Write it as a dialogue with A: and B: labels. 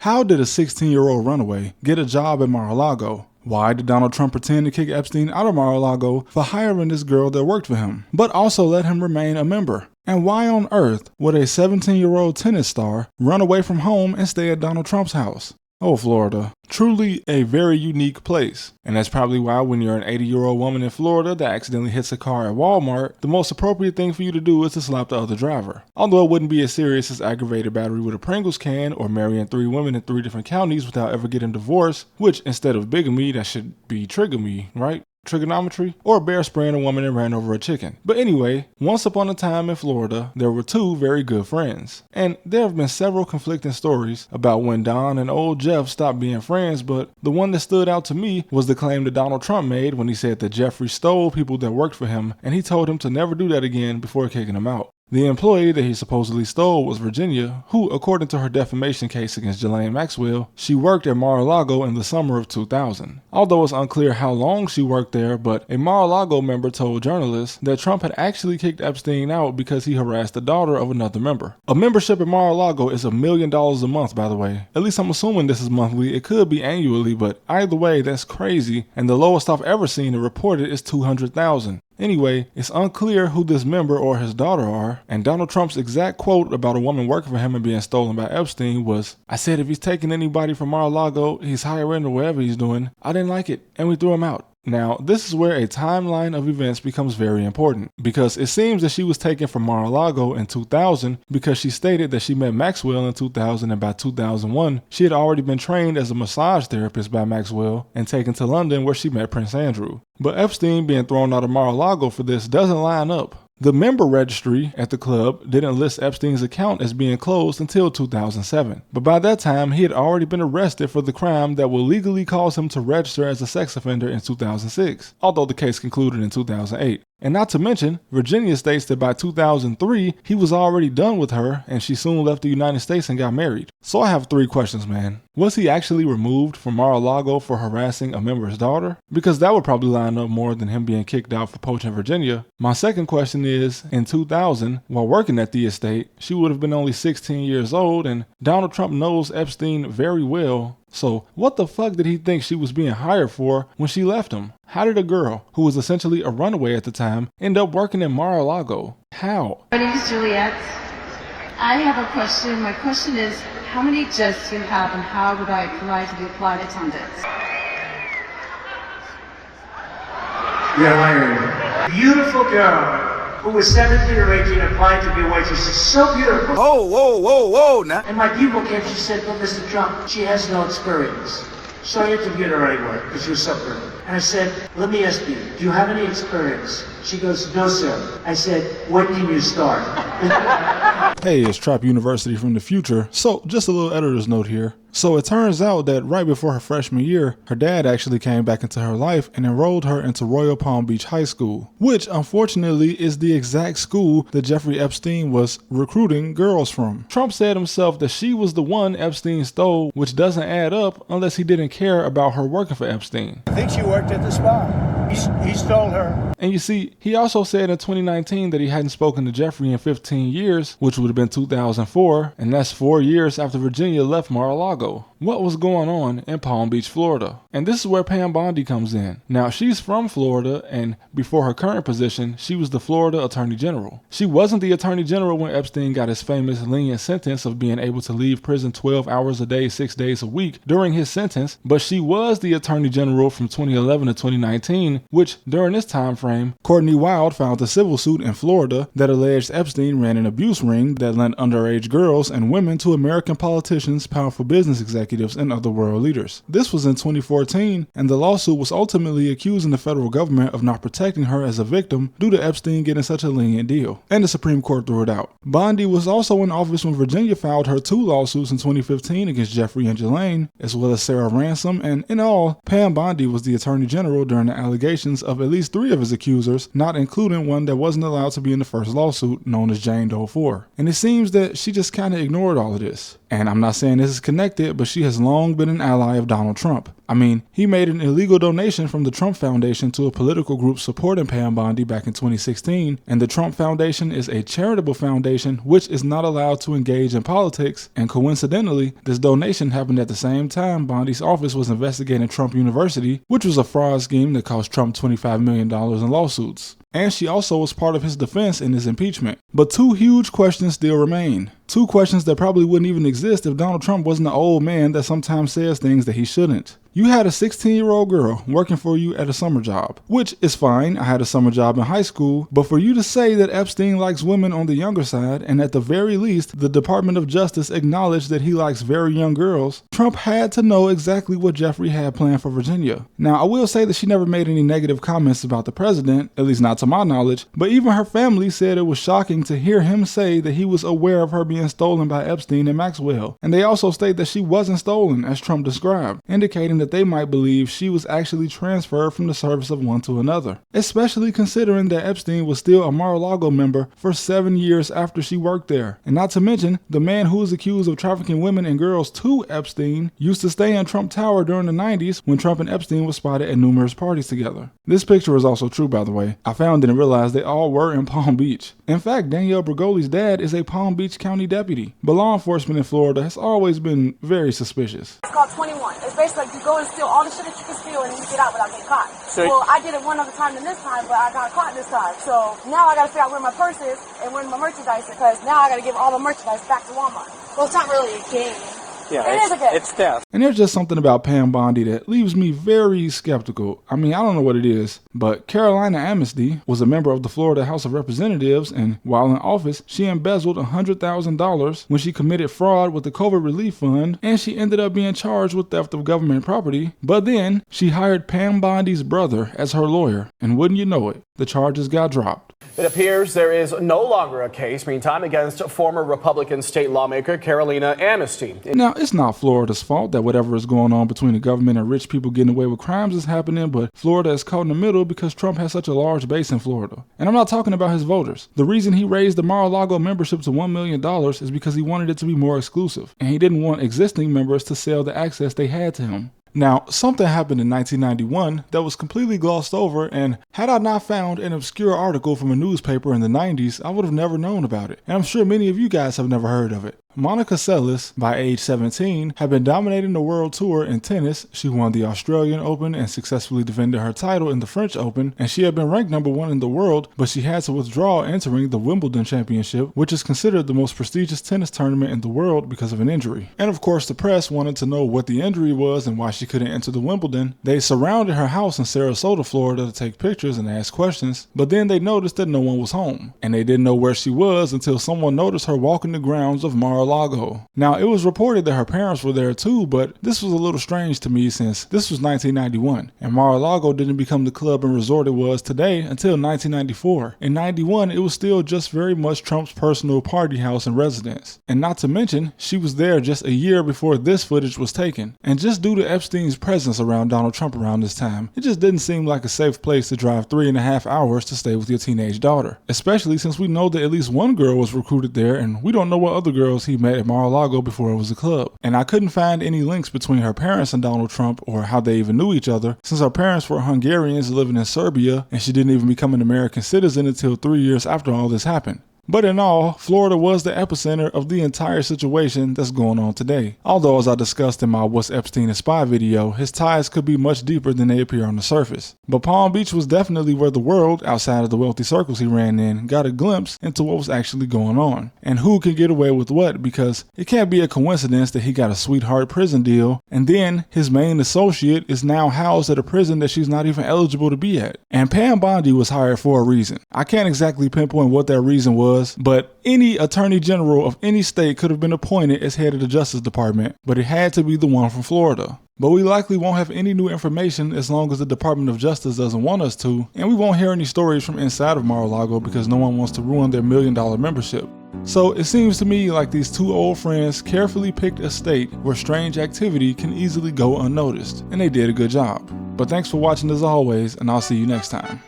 A: How did a 16-year-old runaway get a job at Mar-a-Lago? Why did Donald Trump pretend to kick Epstein out of Mar-a-Lago for hiring this girl that worked for him, but also let him remain a member? And why on earth would a 17-year-old tennis star run away from home and stay at Donald Trump's house? Oh, Florida. Truly a very unique place. And that's probably why when you're an 80-year-old woman in Florida that accidentally hits a car at Walmart, the most appropriate thing for you to do is to slap the other driver. Although it wouldn't be as serious as aggravated battery with a Pringles can or marrying 3 women in 3 different counties without ever getting divorced, which instead of bigamy, that should be trigamy, right? Trigonometry, or bear spraying a woman and ran over a chicken. But anyway, once upon a time in Florida, there were 2 very good friends. And there have been several conflicting stories about when Don and old Jeff stopped being friends, but the one that stood out to me was the claim that Donald Trump made when he said that Jeffrey stole people that worked for him, and he told him to never do that again before kicking him out. The employee that he supposedly stole was Virginia, who, according to her defamation case against Ghislaine Maxwell, she worked at Mar-a-Lago in the summer of 2000. Although it's unclear how long she worked there, but a Mar-a-Lago member told journalists that Trump had actually kicked Epstein out because he harassed the daughter of another member. A membership at Mar-a-Lago is $1 million a month, by the way. At least I'm assuming this is monthly. It could be annually, but either way, that's crazy. And the lowest I've ever seen it reported is $200,000. Anyway, it's unclear who this member or his daughter are, and Donald Trump's exact quote about a woman working for him and being stolen by Epstein was, "I said if he's taking anybody from Mar-a-Lago, he's hiring or whatever he's doing. I didn't like it, and we threw him out." Now, this is where a timeline of events becomes very important, because it seems that she was taken from Mar-a-Lago in 2000 because she stated that she met Maxwell in 2000, and by 2001, she had already been trained as a massage therapist by Maxwell and taken to London where she met Prince Andrew. But Epstein being thrown out of Mar-a-Lago for this doesn't line up. The member registry at the club didn't list Epstein's account as being closed until 2007. But by that time, he had already been arrested for the crime that will legally cause him to register as a sex offender in 2006, although the case concluded in 2008. And not to mention, Virginia states that by 2003, he was already done with her and she soon left the United States and got married. So I have 3 questions, man. Was he actually removed from Mar-a-Lago for harassing a member's daughter? Because that would probably line up more than him being kicked out for poaching Virginia. My second question is, in 2000, while working at the estate, she would have been only 16 years old and Donald Trump knows Epstein very well. So what the fuck did he think she was being hired for when she left him? How did a girl, who was essentially a runaway at the time, end up working in Mar-a-Lago? How?
B: My name is Juliet. I have a question. My question is, how many jets do you have and how would I apply to be a flight attendant?
C: You're hired. Beautiful girl who was 17 or 18 applied to be a waitress. She's so beautiful.
D: Oh, whoa, now.
C: And my people came, she said, "But Mr. Trump, she has no experience. Show your computer right away," because she was so pretty. And I said, "Let me ask you, do you have any experience?" She goes, "No, sir." I said, "When can you start?"
A: Hey, it's Trap University from the future. So just a little editor's note here. So it turns out that right before her freshman year, her dad actually came back into her life and enrolled her into Royal Palm Beach High School, which unfortunately is the exact school that Jeffrey Epstein was recruiting girls from. Trump said himself that she was the one Epstein stole, which doesn't add up unless he didn't care about her working for Epstein.
E: I think she worked at the spa. He stole her.
A: And you see, he also said in 2019 that he hadn't spoken to Jeffrey in 15 years, which would have been 2004, and that's 4 years after Virginia left Mar-a-Lago. What was going on in Palm Beach, Florida? And this is where Pam Bondi comes in. Now, she's from Florida, and before her current position, she was the Florida Attorney General. She wasn't the Attorney General when Epstein got his famous lenient sentence of being able to leave prison 12 hours a day, 6 days a week during his sentence, but she was the Attorney General from 2011 to 2019, which during this time frame, Courtney Wild filed a civil suit in Florida that alleged Epstein ran an abuse ring that lent underage girls and women to American politicians, powerful business executives, and other world leaders. This was in 2014, and the lawsuit was ultimately accusing the federal government of not protecting her as a victim due to Epstein getting such a lenient deal, and the Supreme Court threw it out. Bondi was also in office when Virginia filed her 2 lawsuits in 2015 against Jeffrey and Ghislaine, as well as Sarah Ransom, and in all, Pam Bondi was the Attorney General during the allegations of at least 3 of his accusers, not including one that wasn't allowed to be in the first lawsuit, known as Jane Doe 4. And it seems that she just kind of ignored all of this. And I'm not saying this is connected, but she has long been an ally of Donald Trump. I mean, he made an illegal donation from the Trump Foundation to a political group supporting Pam Bondi back in 2016, and the Trump Foundation is a charitable foundation which is not allowed to engage in politics, and coincidentally, this donation happened at the same time Bondi's office was investigating Trump University, which was a fraud scheme that cost Trump $25 million in lawsuits. And she also was part of his defense in his impeachment. But two huge questions still remain. Two questions that probably wouldn't even exist if Donald Trump wasn't an old man that sometimes says things that he shouldn't. You had a 16-year-old girl working for you at a summer job, which is fine. I had a summer job in high school, but for you to say that Epstein likes women on the younger side, and at the very least, the Department of Justice acknowledged that he likes very young girls, Trump had to know exactly what Jeffrey had planned for Virginia. Now, I will say that she never made any negative comments about the president, at least not to my knowledge, but even her family said it was shocking to hear him say that he was aware of her being stolen by Epstein and Maxwell. And they also state that she wasn't stolen, as Trump described, indicating that they might believe she was actually transferred from the service of one to another, especially considering that Epstein was still a Mar-a-Lago member for 7 years after she worked there. And not to mention, the man who was accused of trafficking women and girls to Epstein used to stay in Trump Tower during the 90s when Trump and Epstein were spotted at numerous parties together. This picture is also true, by the way. I found it and realized they all were in Palm Beach. In fact, Danielle Bregoli's dad is a Palm Beach County deputy. But law enforcement in Florida has always been very suspicious.
F: It's called 21. It's basically like you go and steal all the shit that you can steal and then you get out without getting caught. Well, I did it one other time than this time, but I got caught this time. So now I gotta figure out where my purse is and where my merchandise is, because now I gotta give all the merchandise back to Walmart. Well, it's not really a game.
G: Yeah,
F: it is a game.
G: It's theft.
A: And there's just something about Pam Bondi that leaves me very skeptical. I mean, I don't know what it is, but Carolina Amnesty was a member of the Florida House of Representatives, and while in office, she embezzled $100,000 when she committed fraud with the COVID relief fund, and she ended up being charged with theft of government property. But then she hired Pam Bondi's brother as her lawyer, and wouldn't you know it, the charges got dropped.
H: It appears there is no longer a case, meantime, against former Republican state lawmaker Carolina Amnesty.
A: Now, it's not Florida's fault that whatever is going on between the government and rich people getting away with crimes is happening, but Florida is caught in the middle because Trump has such a large base in Florida. And I'm not talking about his voters. The reason he raised the Mar-a-Lago membership to $1 million is because he wanted it to be more exclusive, and he didn't want existing members to sell the access they had to him. Now, something happened in 1991 that was completely glossed over, and had I not found an obscure article from a newspaper in the 90s, I would have never known about it. And I'm sure many of you guys have never heard of it. Monica Seles, by age 17, had been dominating the world tour in tennis. She won the Australian Open and successfully defended her title in the French Open, and she had been ranked #1 in the world, but she had to withdraw entering the Wimbledon Championship, which is considered the most prestigious tennis tournament in the world because of an injury. And of course, the press wanted to know what the injury was and why she couldn't enter the Wimbledon. They surrounded her house in Sarasota, Florida to take pictures and ask questions, but then they noticed that no one was home, and they didn't know where she was until someone noticed her walking the grounds of Mar-a-Lago. Now, it was reported that her parents were there too, but this was a little strange to me since this was 1991, and Mar-a-Lago didn't become the club and resort it was today until 1994. In 91, it was still just very much Trump's personal party house and residence. And not to mention, she was there just a year before this footage was taken. And just due to Epstein's presence around Donald Trump around this time, it just didn't seem like a safe place to drive 3.5 hours to stay with your teenage daughter, especially since we know that at least one girl was recruited there, and we don't know what other girls he met at Mar-a-Lago before it was a club. And I couldn't find any links between her parents and Donald Trump or how they even knew each other, since her parents were Hungarians living in Serbia, and she didn't even become an American citizen until 3 years after all this happened. But in all, Florida was the epicenter of the entire situation that's going on today. Although, as I discussed in my What's Epstein a Spy video, his ties could be much deeper than they appear on the surface. But Palm Beach was definitely where the world, outside of the wealthy circles he ran in, got a glimpse into what was actually going on. And who can get away with what, because it can't be a coincidence that he got a sweetheart prison deal, and then his main associate is now housed at a prison that she's not even eligible to be at. And Pam Bondi was hired for a reason. I can't exactly pinpoint what that reason was, but any attorney general of any state could have been appointed as head of the Justice Department, but it had to be the one from Florida. But we likely won't have any new information as long as the Department of Justice doesn't want us to, and we won't hear any stories from inside of Mar-a-Lago because no one wants to ruin their $1 million membership. So it seems to me like these two old friends carefully picked a state where strange activity can easily go unnoticed, and they did a good job. But thanks for watching as always, and I'll see you next time.